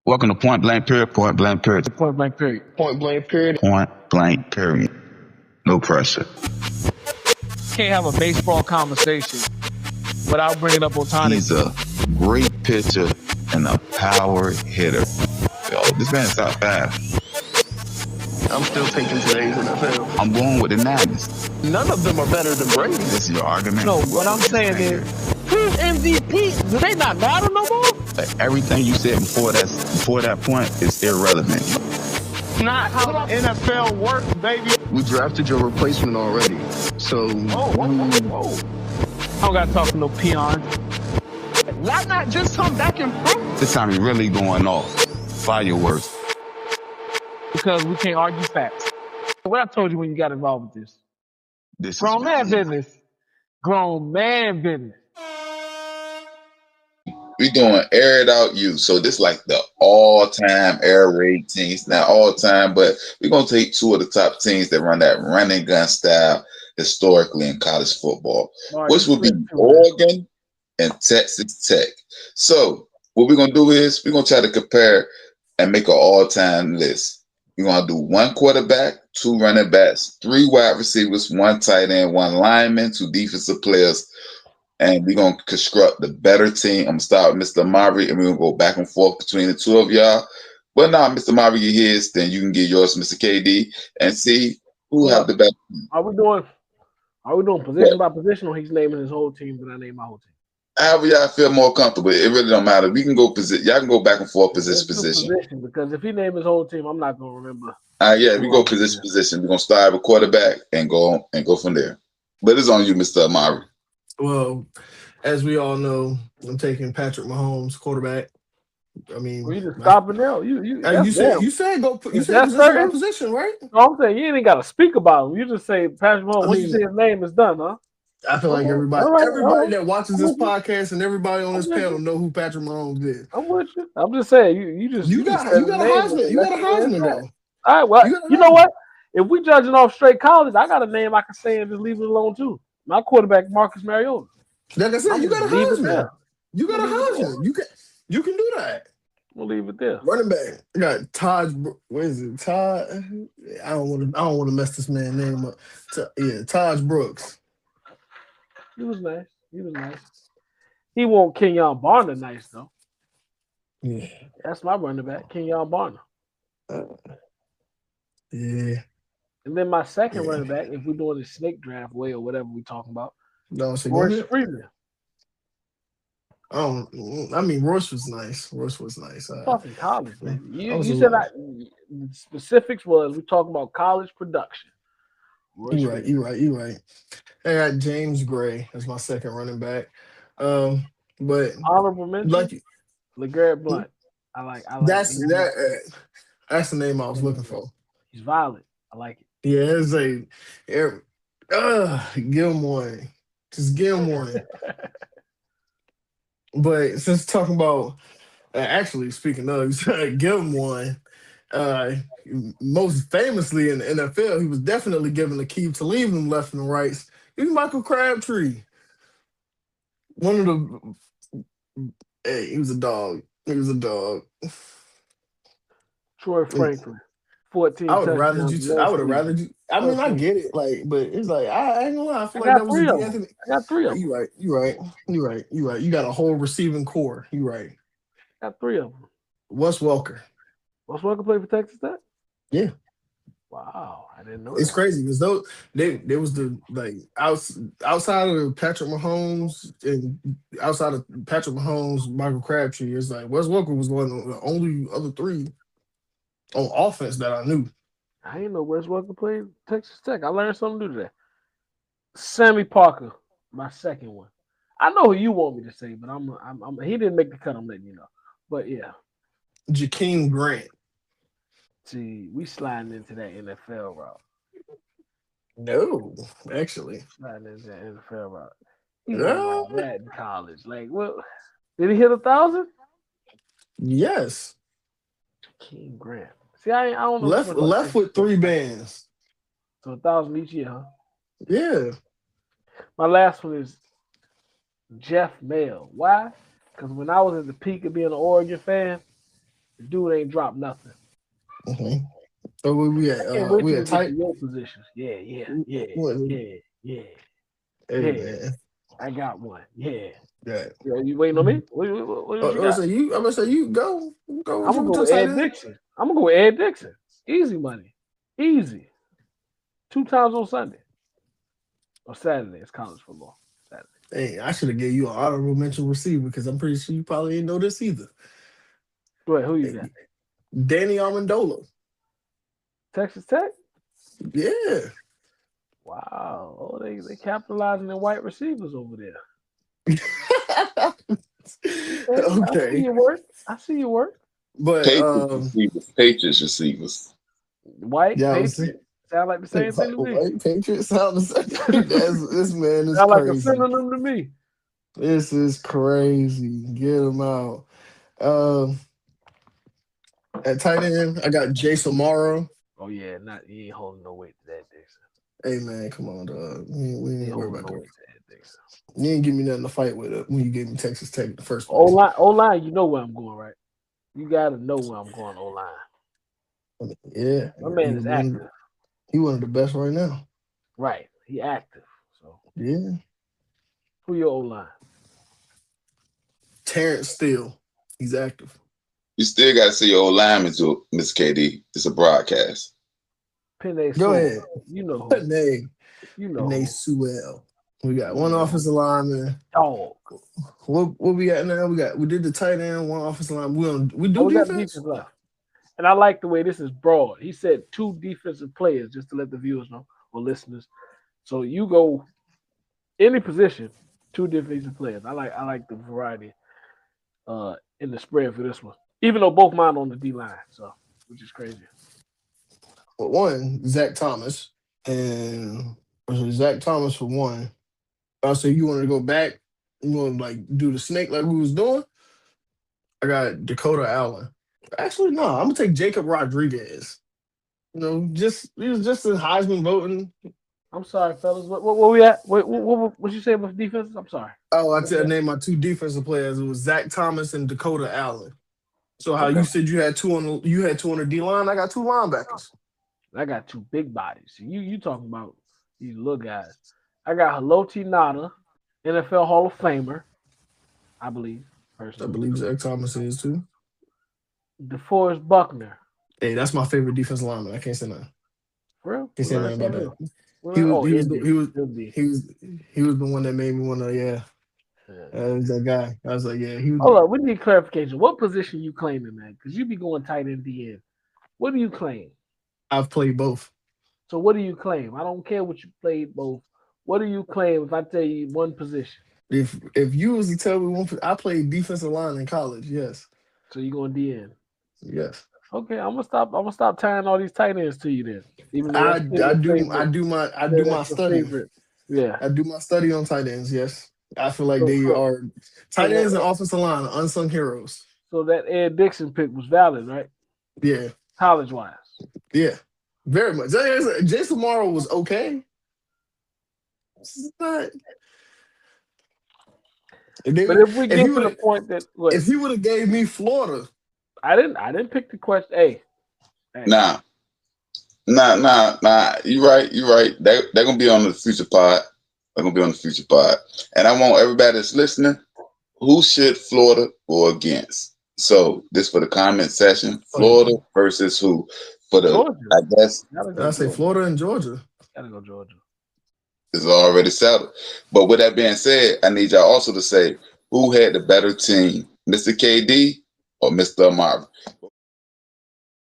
Welcome to Point Blank Period, Point Blank Period, Point blank period. Point blank period. Point Blank Period. No pressure. Can't have a baseball conversation without bringing up Ohtani. He's a great pitcher and a power hitter. Yo, this man's top 5. I'm still taking today's NFL. I'm going with the 90s. None of them are better than Brady. This is your argument? No, what I'm saying is, who's MVP? Do they not matter no more? Like, everything you said before that point is irrelevant. Not how the NFL works, baby. We drafted your replacement already. So I don't got to talk to no peons. why not just come back and prove? This time he's really going off. Fireworks. Because we can't argue facts. What I told you when you got involved with this. This Grown is man business. Grown man business. We doing air it out you. So this like the all-time air raid teams. Not all-time, but we're gonna take two of the top teams that run that running gun style historically in college football, which would be Oregon and Texas Tech. So what we're gonna do is we're gonna try to compare and make an all-time list. We're gonna do 1 quarterback, 2 running backs, 3 wide receivers, 1 tight end, 1 lineman, 2 defensive players. And we're going to construct the better team. I'm going to start with Mr. Mari, and we're going to go back and forth between the two of y'all. But now, Mr. Mari, get his, then you can get yours, Mr. KD, and see who have the best team. Are we doing position by position, or he's naming his whole team, and I name my whole team? However y'all feel more comfortable. It really don't matter. We can go position. Y'all can go back and forth position. Because if he named his whole team, I'm not going to remember. Yeah, we go position. We're going to start with quarterback and go from there. But it's on you, Mr. Mari. Well, as we all know, I'm taking Patrick Mahomes, quarterback. I mean, you just stopping now. You said go. You said position by position, right? No, I'm saying you ain't got to speak about him. You just say Patrick Mahomes. Once you say his name is done, huh? I feel like everybody that watches this podcast and everybody on this panel know who Patrick Mahomes is. I'm with you. I'm just saying you got a Heisman. You got a Heisman though. All right. Well, you know what? If we judging off straight college, I got a name I can say and just leave it alone too. My quarterback, Marcus Mariota. Like I said, you got a Heisman. You got a Heisman. You can do that. We'll leave it there. Running back. You got Todd. What is it? Todd. I don't want to mess this man's name up. Todd Brooks. He was nice. He won't Kenyon Barner nice though. Yeah. That's my running back, Kenyon Barner. Yeah. And then my second running back, if we're doing the snake draft way or whatever we're talking about, Royce Freeman. Royce was nice. Talking college, man. You said the specifics was we talking about college production. You're right. I got James Gray as my second running back. But honorable mention, LeGarrette Blount. I like that's the name I was looking for. He's violent. I like it. Yeah, it's give him one. Just give him one. But since talking about, actually speaking of, give him one. Most famously in the NFL, he was definitely given the key to leave them left and right. He was Michael Crabtree. One of the, he was a dog. Troy Franklin. 14. I would have rather you. I mean, I get it, but it's like I ain't gonna lie. I feel like that was Anthony. I got 3 of them. You right. You got a whole receiving core. You right. I got 3 of them. Wes Welker. Wes Welker played for Texas Tech? Yeah. Wow, I didn't know. It's crazy because they was the outside of Patrick Mahomes and outside of Patrick Mahomes, Michael Crabtree. It's like Wes Welker was one of the only other 3 on offense that I knew. I didn't know Wes Welker played Texas Tech. I learned something new today. Sammy Parker, my second one. I know who you want me to say, but I'm he didn't make the cut. I'm letting you know. But yeah, Jakeem Grant. See, we sliding into that NFL route. No, actually, sliding into that NFL route. He was that in college. Like, well, did he hit 1,000? Yes. Jakeem Grant. See, I don't know. Left with 3 bands. So 1,000 each year, huh? Yeah. My last one is Jeff Mail. Why? Because when I was at the peak of being an Oregon fan, The dude ain't dropped nothing. Mm-hmm. So where we I can't wait we till we at get to tight. your positions. Yeah. Hey Yeah. man, I got one. Yeah. yeah. Yeah, you waiting on me? What you got? I'm gonna say you go I'm gonna to go the with tight Ed end. Dixon. I'm gonna go with Ed Dixon. Easy money. Easy. 2 times on Sunday. Or Saturday. It's college football. Saturday. Hey, I should have gave you an honorable mention receiver because I'm pretty sure you probably didn't know this either. Wait, who you got? Hey, Danny Amendola. Texas Tech? Yeah. Wow. Oh, they capitalizing their white receivers over there. Okay. I see Okay. your work. I see your work. But Patriots receivers. Patriots receivers. White yeah, I was Patriot. Sound like the same thing to me. white Patriots sound the same. This man is Sound like a crazy. synonym to me. This is crazy. Get him out. Um, at tight end, I got Jason Morrow. Oh yeah, he ain't holding no weight to that Dixon. Hey man, come on, dog. We He ain't ain't worry holding about no that. weight to that Dixon. You ain't give me nothing to fight with when you gave me Texas Tech in the first O place. line, you know where I'm going, right? You gotta know where I'm going, O line. Yeah, My man is active. he one of the best right now. Right. He active. So Yeah. who your O line? Terrence Steele. He's active. You still got to see your old lineman to Miss KD. It's a broadcast. Penny Go Sewell. ahead. You know who. Name. You know Nate who. Sewell. We got You one know offensive lineman. Dog. What we got now? We did the tight end, one offensive line. We do We got defense? defense left. And I like the way this is broad. He said 2 defensive players, just to let the viewers know or listeners. So you go any position, 2 defensive players. I like the variety in the spread for this one. Even though both mine on the D line, so which is crazy. Well, one, Zach Thomas. And Zach Thomas for one. So you want to go back? You want to like do the snake like we was doing? I got Dakota Allen. Actually, no, I'm gonna take Jacob Rodriguez. You know, he was just in Heisman voting. I'm sorry, fellas. What we at? What you say about defenses? I'm sorry. Oh, I named my 2 defensive players. It was Zach Thomas and Dakota Allen. So how Okay. you said you had 2 on the D line? I got 2 linebackers. I got 2 big bodies. You talking about these little guys. I got Haloti Nada, NFL Hall of Famer, I believe, I personally. believe Zach Thomas is too. DeForest Buckner. Hey, that's my favorite defensive lineman. I can't say nothing. For real? Can't say nothing about that. Indy. He was the one that made me want to was that guy. I was like, yeah, he was. Hold up, we need clarification. What position you claiming, man? Because you be going tight end the end. What do you claim? I've played both. So what do you claim? I don't care what you played both. What do you claim if I tell you one position? If you was to tell me I played defensive line in college, yes. So you going DN? Yes. Okay, I'm gonna stop tying all these tight ends to you then. Even though I that's still your favorite. I do my That's your study. favorite. Yeah. I do my study on tight ends, yes. I feel like So- they so- are tight ends and offensive line, unsung heroes. So that Ed Dixon pick was valid, right? Yeah. College wise. Yeah. Very much. Jason Morrow was okay. It's not. But if we get to the point that if he would have gave me Florida, I didn't pick the question. Hey. Nah. You're right. They're gonna be on the future pod. And I want everybody that's listening, who should Florida go against? So this for the comment section. Florida versus who? For the Georgia. I guess I say Florida and Georgia. Gotta go Georgia. It's already settled. But with that being said, I need y'all also to say who had the better team, Mr. KD or Mr. Amari.